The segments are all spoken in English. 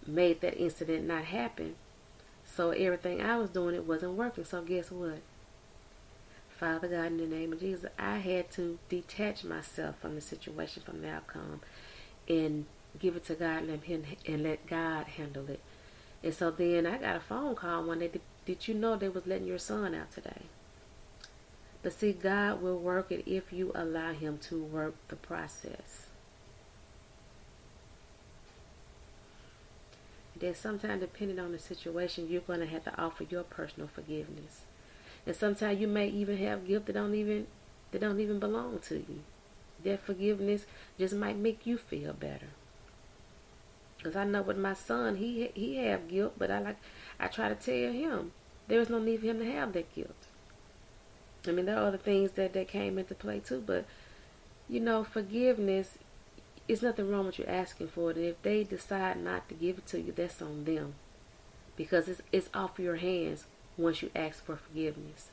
made that incident not happen. So everything I was doing, it wasn't working. So guess what? Father God, in the name of Jesus, I had to detach myself from the situation, from the outcome, and give it to God and let God handle it. And so then I got a phone call one day. Did you know they was letting your son out today? But see, God will work it if you allow him to work the process. Then sometimes, depending on the situation, you're going to have to offer your personal forgiveness. And sometimes you may even have guilt that don't even belong to you. That forgiveness just might make you feel better. Because I know with my son, he have guilt, but I try to tell him there's no need for him to have that guilt. I mean, there are other things that came into play too, but forgiveness, it's nothing wrong with you asking for it. And if they decide not to give it to you, that's on them, because it's off your hands once you ask for forgiveness.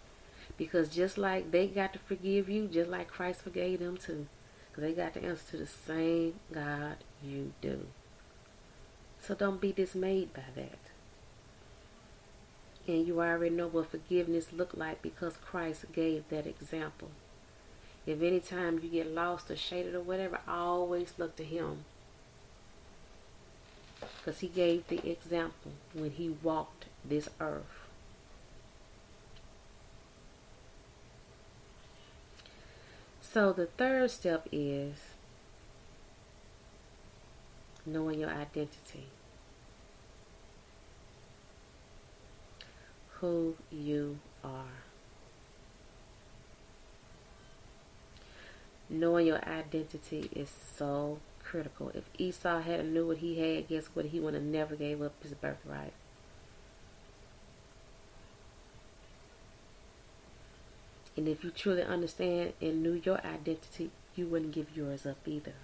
Because just like they got to forgive you, just like Christ forgave them too, because they got to answer to the same God you do. So don't be dismayed by that. And you already know what forgiveness looked like, because Christ gave that example. If any time you get lost or shaded or whatever, always look to him, because he gave the example when he walked this earth. So the third step is knowing your identity. Who you are. Knowing your identity is so critical. If Esau hadn't knew what he had, guess what? He would have never gave up his birthright. And if you truly understand and knew your identity, you wouldn't give yours up either.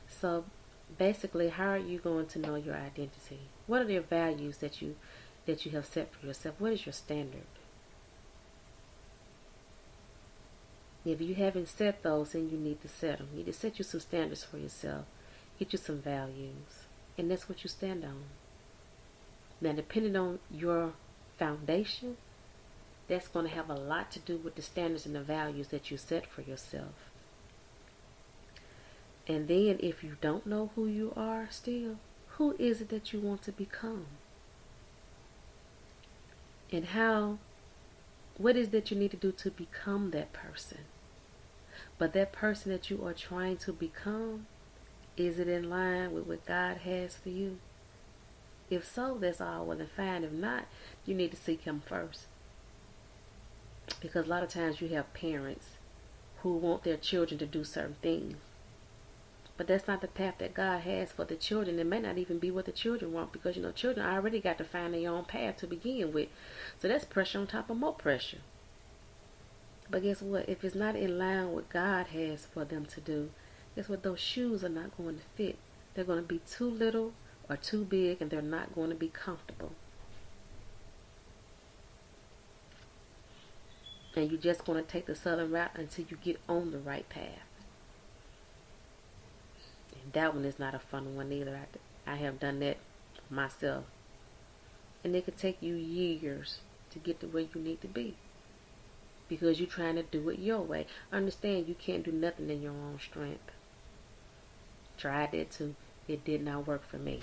So basically, how are you going to know your identity? What are the values that you have set for yourself? What is your standard? If you haven't set those, then you need to set them. You need to set you some standards for yourself. Get you some values. And that's what you stand on. Now, depending on your foundation, that's going to have a lot to do with the standards and the values that you set for yourself. And then if you don't know who you are still, who is it that you want to become? And what is that you need to do to become that person? But that person that you are trying to become, is it in line with what God has for you? If so, that's all well and fine. If not, you need to seek him first. Because a lot of times you have parents who want their children to do certain things. But that's not the path that God has for the children. It may not even be what the children want, because children already got to find their own path to begin with. So that's pressure on top of more pressure. But guess what? If it's not in line with what God has for them to do, guess what? Those shoes are not going to fit. They're going to be too little or too big, and they're not going to be comfortable. And you're just going to take the southern route until you get on the right path. And that one is not a fun one either. I have done that myself. And it could take you years to get to where you need to be, because you're trying to do it your way. Understand, you can't do nothing in your own strength. Tried that too. It did not work for me.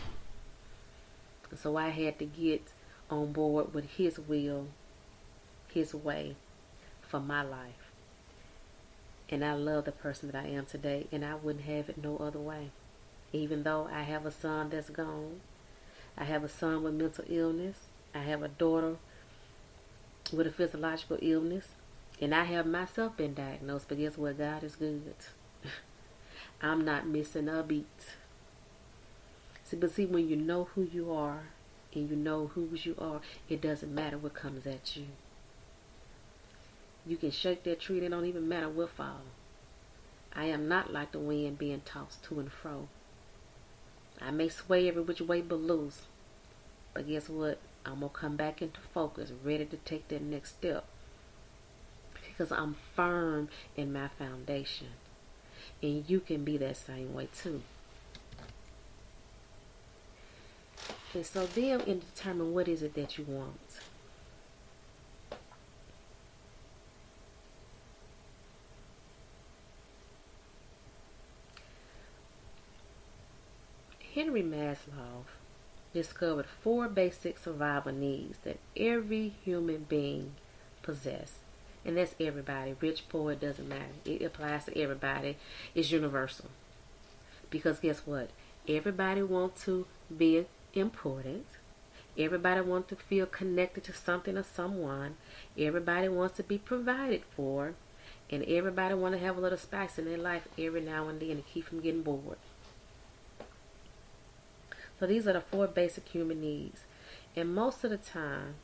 So I had to get on board with his will, his way for my life. And I love the person that I am today, and I wouldn't have it no other way. Even though I have a son that's gone, I have a son with mental illness, I have a daughter with a physiological illness, and I have myself been diagnosed. But guess what? God is good. I'm not missing a beat. See, when you know who you are and you know whose you are, it doesn't matter what comes at you. You can shake that tree, and it don't even matter what falls. I am not like the wind being tossed to and fro. I may sway every which way but loose. But guess what? I'm going to come back into focus, ready to take that next step. because I'm firm in my foundation. And you can be that same way too. And so then you determine what is it that you want. Henry Maslow discovered 4 basic survival needs that every human being possesses. And that's everybody. Rich, poor, it doesn't matter. It applies to everybody. It's universal. Because guess what? Everybody wants to be important. Everybody wants to feel connected to something or someone. Everybody wants to be provided for. And everybody wants to have a little spice in their life every now and then to keep from getting bored. So these are the 4 basic human needs. And most of the time,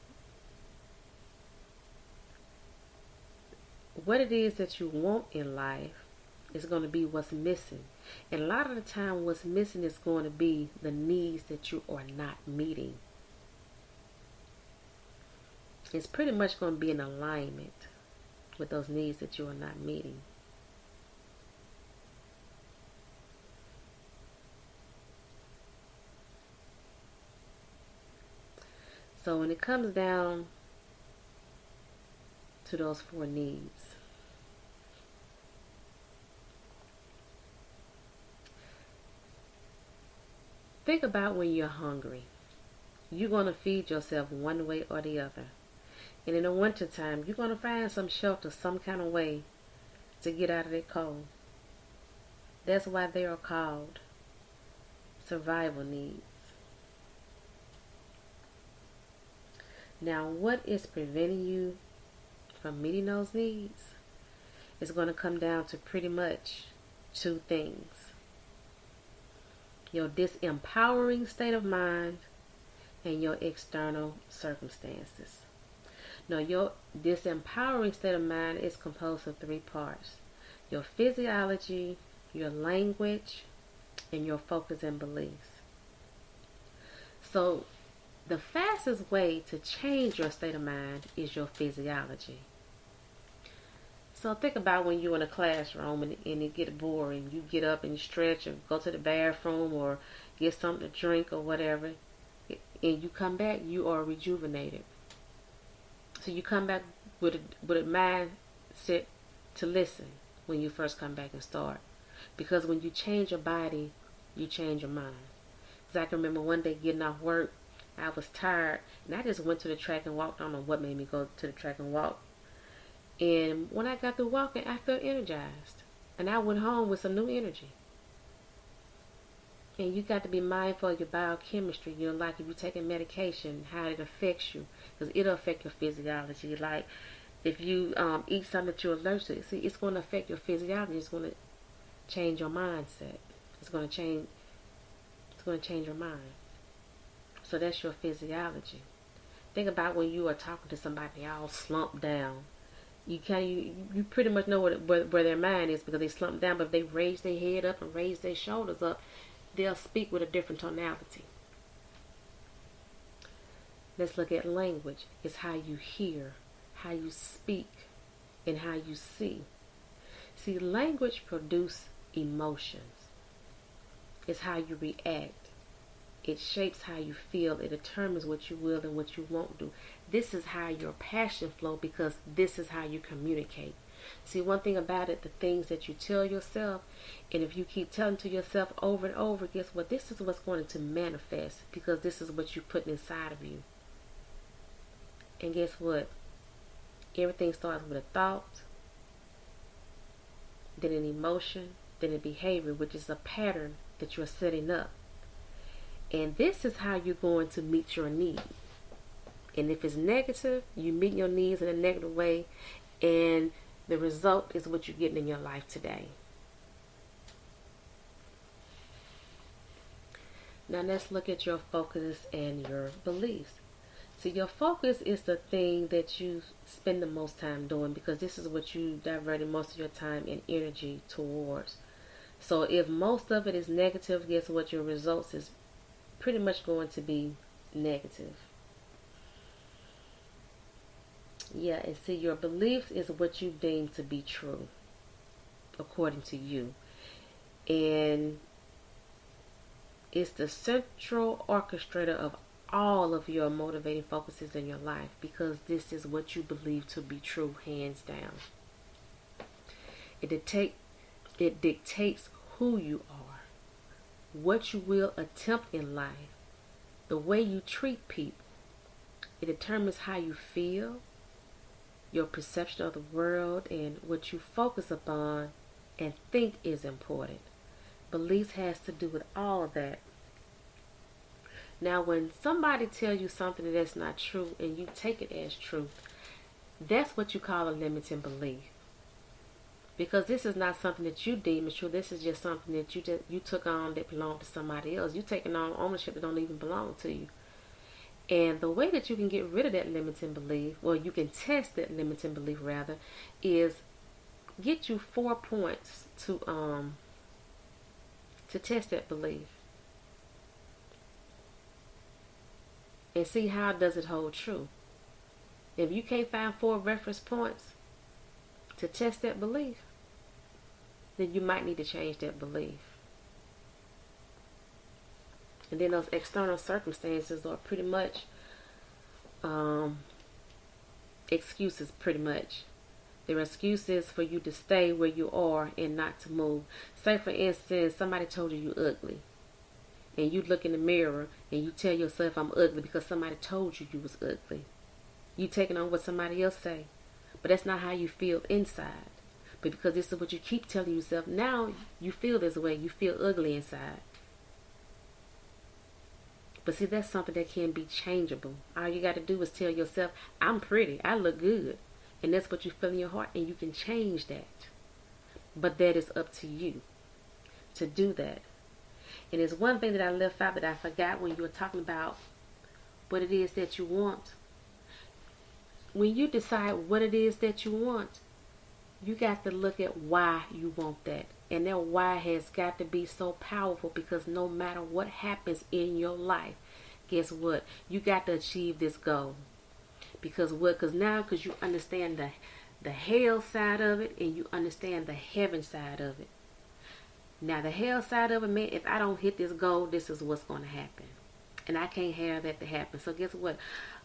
what it is that you want in life is going to be what's missing. And a lot of the time, what's missing is going to be the needs that you are not meeting. It's pretty much going to be in alignment with those needs that you are not meeting. So when it comes down to those 4 needs, think about when you're hungry. You're going to feed yourself one way or the other. And in the wintertime, you're going to find some shelter, some kind of way to get out of that cold. That's why they are called survival needs. Now, what is preventing you from meeting those needs is going to come down to pretty much 2 things. Your disempowering state of mind and your external circumstances. Now, your disempowering state of mind is composed of 3 parts. Your physiology, your language, and your focus and beliefs. So, the fastest way to change your state of mind is your physiology. So think about when you're in a classroom and it gets boring. You get up and you stretch or go to the bathroom or get something to drink or whatever. And you come back, you are rejuvenated. So you come back with a mindset to listen when you first come back and start. Because when you change your body, you change your mind. Because I can remember one day getting off work, I was tired, and I just went to the track and walked. I don't know what made me go to the track and walk. And when I got through walking, I felt energized. And I went home with some new energy. And you got to be mindful of your biochemistry. You know, like if you're taking medication, how it affects you. Because it'll affect your physiology. Like if you eat something that you're allergic to, see, it's going to affect your physiology. It's going to change your mindset. It's going to change your mind. So that's your physiology. Think about when you are talking to somebody all slumped down. You pretty much know where their mind is because they slumped down. But if they raise their head up and raise their shoulders up, they'll speak with a different tonality. Let's look at language. It's how you hear, how you speak, and how you see. See, language produces emotions. It's how you react. It shapes how you feel. It determines what you will and what you won't do. This is how your passion flows because this is how you communicate. See, one thing about it, the things that you tell yourself, and if you keep telling to yourself over and over, guess what? This is what's going to manifest because this is what you put inside of you. And guess what? Everything starts with a thought, then an emotion, then a behavior, which is a pattern that you're setting up. And this is how you're going to meet your need. And if it's negative, you meet your needs in a negative way, and the result is what you're getting in your life today. Now let's look at your focus and your beliefs. So your focus is the thing that you spend the most time doing because this is what you diverted most of your time and energy towards. So if most of it is negative, guess what? Your results is pretty much going to be negative. Yeah, and see, your beliefs is what you deem to be true, according to you. And it's the central orchestrator of all of your motivating focuses in your life, because this is what you believe to be true, hands down. It dictates who you are, what you will attempt in life, the way you treat people. It determines how you feel, your perception of the world, and what you focus upon and think is important. Beliefs has to do with all of that. Now, when somebody tells you something that's not true and you take it as truth, that's what you call a limiting belief. Because this is not something that you deem as true. This is just something that you took on that belonged to somebody else. You're taking on ownership that don't even belong to you. And the way that you can get rid of that limiting belief, or you can test that limiting belief rather, is get you 4 points to test that belief. And see how does it hold true. If you can't find 4 reference points to test that belief, then you might need to change that belief. And then those external circumstances are pretty much excuses, pretty much. They're excuses for you to stay where you are and not to move. Say, for instance, somebody told you you're ugly. And you look in the mirror and you tell yourself, I'm ugly, because somebody told you you was ugly. You taking on what somebody else say. But that's not how you feel inside. But because this is what you keep telling yourself, now you feel this way. You feel ugly inside. But see, that's something that can be changeable. All you got to do is tell yourself, I'm pretty, I look good. And that's what you feel in your heart, and you can change that. But that is up to you to do that. And there's one thing that I left out that I forgot when you were talking about what it is that you want. When you decide what it is that you want, you got to look at why you want that. And that why has got to be so powerful, because no matter what happens in your life, guess what? You got to achieve this goal. Because what? Because you understand the hell side of it, and you understand the heaven side of it. Now, the hell side of it, man, if I don't hit this goal, this is what's going to happen. And I can't have that to happen. So guess what?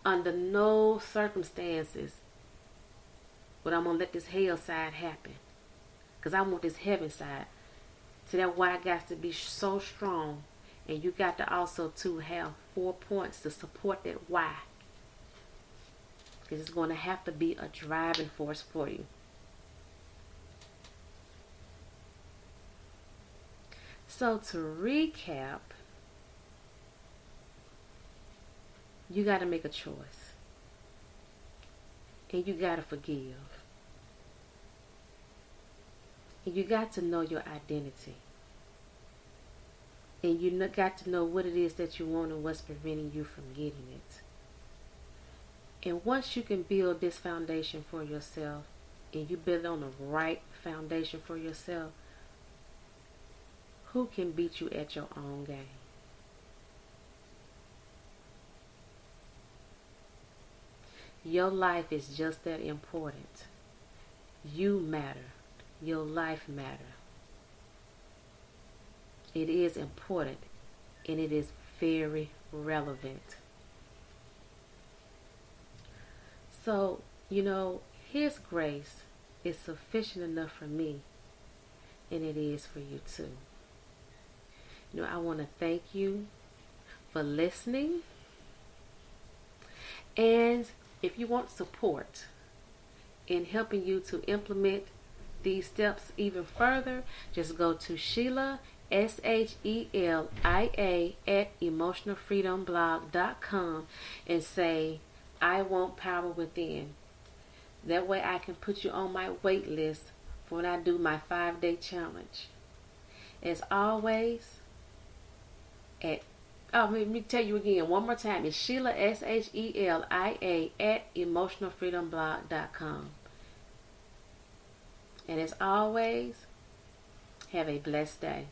Under no circumstances would I'm going to let this hell side happen. Because I want this heaven side. So that's why I got to be so strong. And you got to also to have 4 points to support that why. Because it's going to have to be a driving force for you. So to recap, you got to make a choice. And you got to forgive. And you got to know your identity. And you got to know what it is that you want and what's preventing you from getting it. And once you can build this foundation for yourself, and you build on the right foundation for yourself, who can beat you at your own game? Your life is just that important. You matter. Your life matter. It is important, and it is very relevant. So, His grace is sufficient enough for me, and it is for you too. I want to thank you for listening. And if you want support in helping you to implement these steps even further, just go to Sheila, Shelia at emotionalfreedomblog.com and say, I want power within. That way I can put you on my wait list for when I do my 5-day challenge. As always, let me tell you again one more time. It's Sheila, Shelia at emotionalfreedomblog.com. And as always, have a blessed day.